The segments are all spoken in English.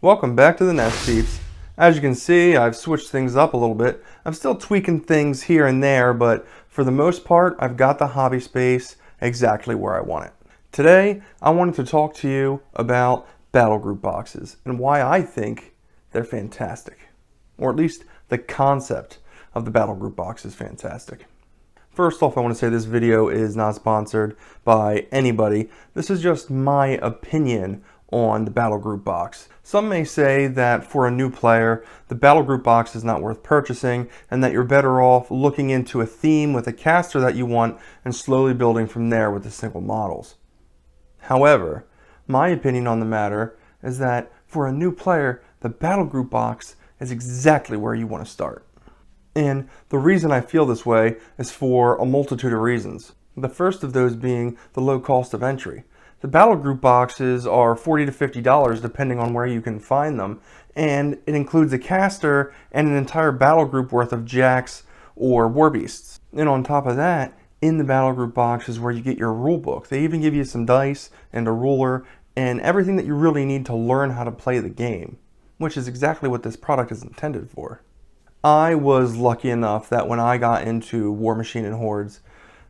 Welcome back to the Nest Peeps. As you can see, I've switched things up a little bit. I'm still tweaking things here and there, but for the most part, I've got the hobby space exactly where I want it. Today, I wanted to talk to you about Battlegroup boxes and why I think they're fantastic. Or at least the concept of the Battlegroup box is fantastic. First off, I want to say this video is not sponsored by anybody. This is just my opinion on the Battlegroup box. Some may say that for a new player, the Battlegroup box is not worth purchasing and that you're better off looking into a theme with a caster that you want and slowly building from there with the single models. However, my opinion on the matter is that for a new player, the Battlegroup box is exactly where you want to start. And the reason I feel this way is for a multitude of reasons. The first of those being the low cost of entry. The Battlegroup boxes are $40 to $50 depending on where you can find them, and it includes a caster and an entire Battlegroup worth of jacks or warbeasts. And on top of that, in the Battlegroup box is where you get your rule book. They even give you some dice and a ruler and everything that you really need to learn how to play the game, which is exactly what this product is intended for. I was lucky enough that when I got into Warmachine and Hordes,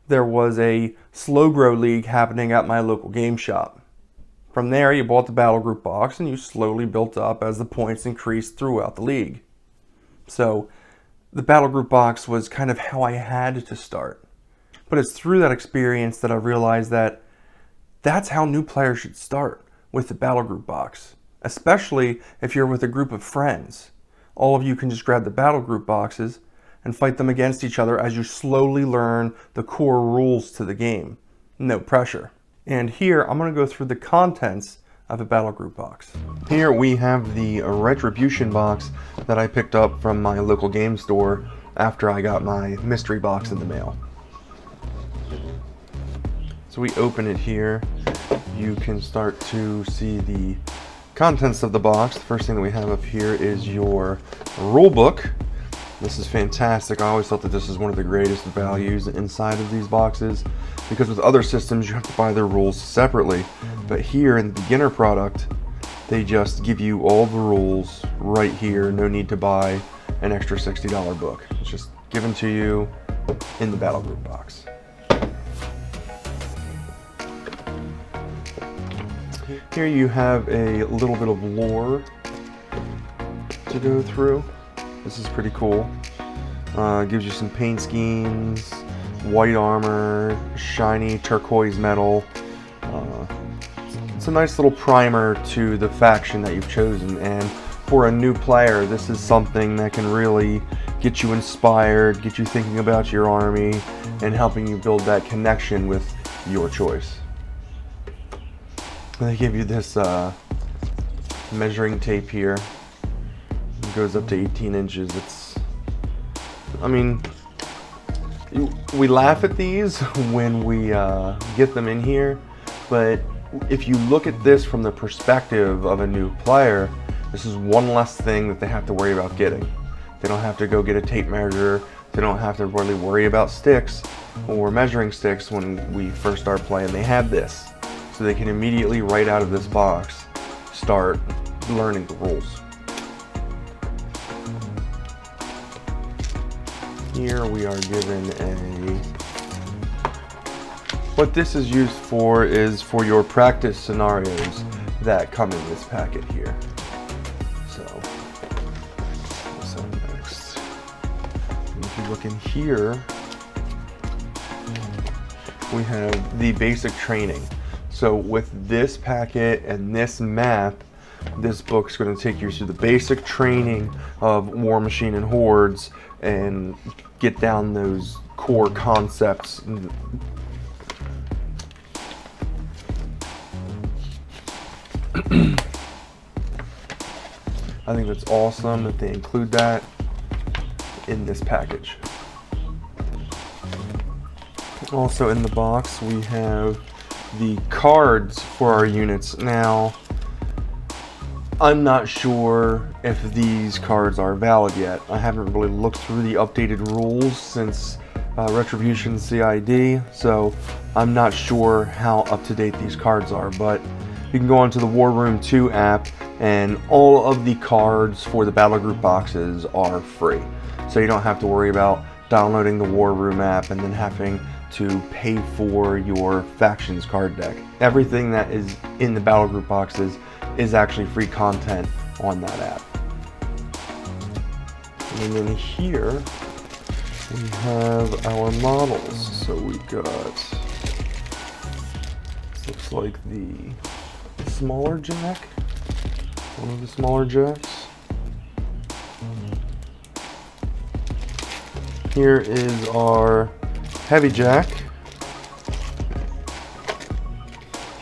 there was a slow grow league happening at my local game shop. From there, you bought the Battlegroup box and you slowly built up as the points increased throughout the league. So the Battlegroup box was kind of how I had to start. But it's through that experience that I realized that that's how new players should start, with the Battlegroup box, especially if you're with a group of friends. All of you can just grab the Battlegroup boxes and fight them against each other as you slowly learn the core rules to the game. No pressure. And here, I'm going to go through the contents of a Battlegroup box. Here we have the Retribution box that I picked up from my local game store after I got my mystery box in the mail. So we open it here. You can start to see the contents of the box. The first thing that we have up here is your rule book. This is fantastic. I always thought that this is one of the greatest values inside of these boxes, because with other systems you have to buy their rules separately, but here in the beginner product they just give you all the rules right here. No need to buy an extra $60 book. It's just given to you in the Battlegroup box. Here you have a little bit of lore to go through. This is pretty cool. Gives you some paint schemes, white armor, shiny turquoise metal. It's a nice little primer to the faction that you've chosen, and for a new player, this is something that can really get you inspired, get you thinking about your army, and helping you build that connection with your choice. They give you this measuring tape here. It goes up to 18 inches. We laugh at these when we get them in here, but if you look at this from the perspective of a new player, this is one less thing that they have to worry about getting. They don't have to go get a tape measure. They don't have to really worry about sticks or measuring sticks when we first start playing. They have this, so they can immediately, right out of this box, start learning the rules. Here we are given what this is used for is for your practice scenarios that come in this packet here. So next, if you look in here, we have the basic training. So with this packet and this map, this book's going to take you through the basic training of Warmachine and Hordes and get down those core concepts. I think that's awesome that they include that in this package. Also in the box we have the cards for our units. Now, I'm not sure if these cards are valid yet. I haven't really looked through the updated rules since Retribution CID, so I'm not sure how up to date these cards are, but you can go onto the War Room 2 app and all of the cards for the Battlegroup boxes are free. So you don't have to worry about downloading the War Room app and then having to pay for your factions card deck. Everything that is in the Battlegroup boxes is actually free content on that app. And then here we have our models. So we got, this looks like the smaller jack, one of the smaller jacks. Here is our heavy jack.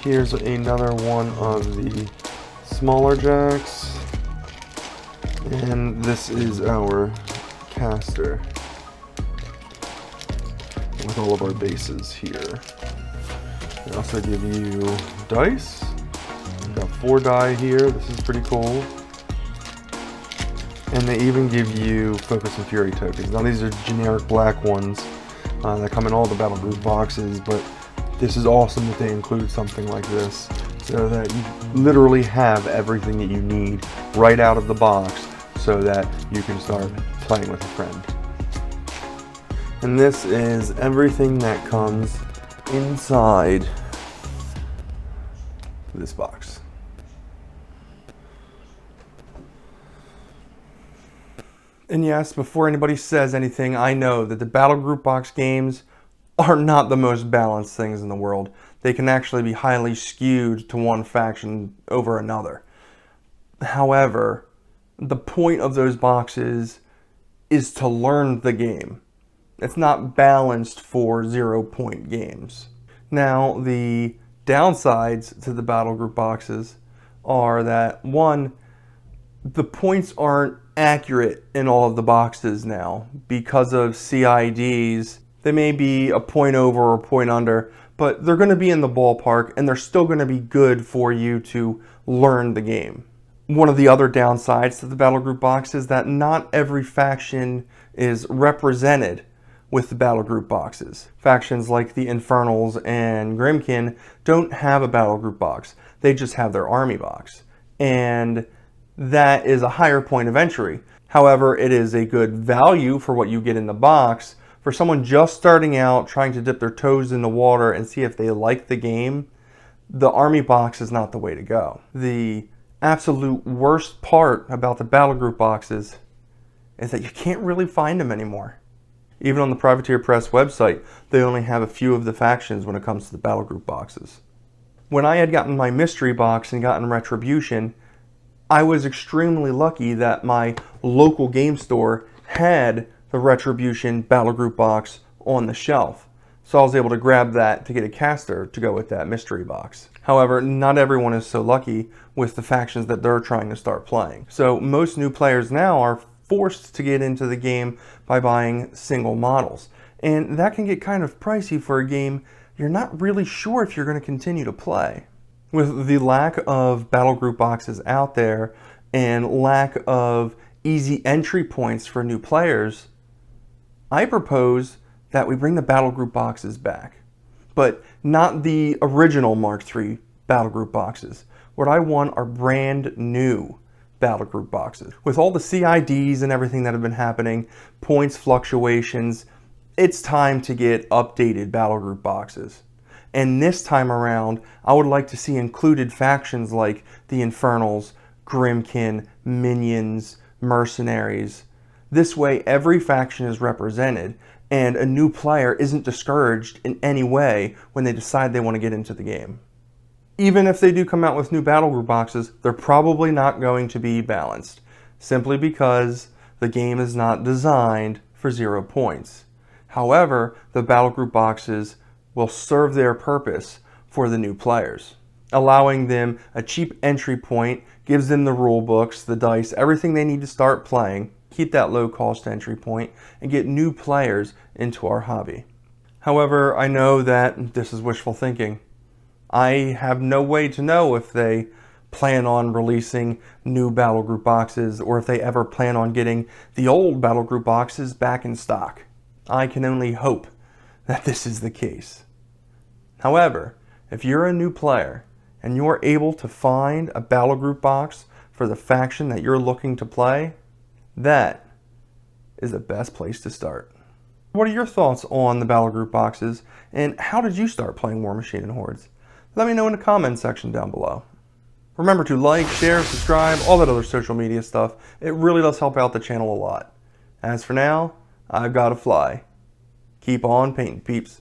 Here's another one of the smaller jacks. And this is our caster with all of our bases here. They also give you dice. We've got 4 die here. This is pretty cool. And they even give you Focus and Fury tokens. Now these are generic black ones that come in all the Battlegroup boxes, but this is awesome that they include something like this so that you literally have everything that you need right out of the box so that you can start playing with a friend. And this is everything that comes inside this box. And yes, before anybody says anything, I know that the Battlegroup box games are not the most balanced things in the world. They can actually be highly skewed to one faction over another. However, the point of those boxes is to learn the game. It's not balanced for 0-point games. Now, the downsides to the Battlegroup boxes are that, one, the points aren't accurate in all of the boxes now because of CIDs. They may be a point over or a point under, but they're going to be in the ballpark and they're still going to be good for you to learn the game. One of the other downsides to the Battlegroup box is that not every faction is represented with the Battlegroup boxes. Factions like the Infernals and Grimkin don't have a Battlegroup box. They just have their army box. And that is a higher point of entry. However, it is a good value for what you get in the box. For someone just starting out, trying to dip their toes in the water and see if they like the game, the army box is not the way to go. The absolute worst part about the Battlegroup boxes is that you can't really find them anymore. Even on the Privateer Press website, they only have a few of the factions when it comes to the Battlegroup boxes. When I had gotten my mystery box and gotten Retribution, I was extremely lucky that my local game store had the Retribution Battlegroup box on the shelf. So I was able to grab that to get a caster to go with that mystery box. However, not everyone is so lucky with the factions that they're trying to start playing. So most new players now are forced to get into the game by buying single models. And that can get kind of pricey for a game you're not really sure if you're going to continue to play. With the lack of Battlegroup boxes out there and lack of easy entry points for new players, I propose that we bring the Battlegroup boxes back. But not the original Mark III Battlegroup boxes. What I want are brand new Battlegroup boxes. With all the CIDs and everything that have been happening, points fluctuations, it's time to get updated Battlegroup boxes. And this time around, I would like to see included factions like the Infernals, Grimkin, Minions, Mercenaries. This way, every faction is represented, and a new player isn't discouraged in any way when they decide they want to get into the game. Even if they do come out with new Battlegroup boxes, they're probably not going to be balanced, simply because the game is not designed for 0 points. However, the Battlegroup boxes will serve their purpose for the new players. Allowing them a cheap entry point gives them the rule books, the dice, everything they need to start playing, keep that low cost entry point, and get new players into our hobby. However, I know that this is wishful thinking. I have no way to know if they plan on releasing new Battlegroup boxes or if they ever plan on getting the old Battlegroup boxes back in stock. I can only hope that this is the case. However, if you're a new player and you're able to find a Battlegroup box for the faction that you're looking to play, that is the best place to start. What are your thoughts on the Battlegroup boxes, and how did you start playing Warmachine and Hordes? Let me know in the comment section down below. Remember to like, share, subscribe, all that other social media stuff. It really does help out the channel a lot. As for now, I've got to fly. Keep on painting, peeps.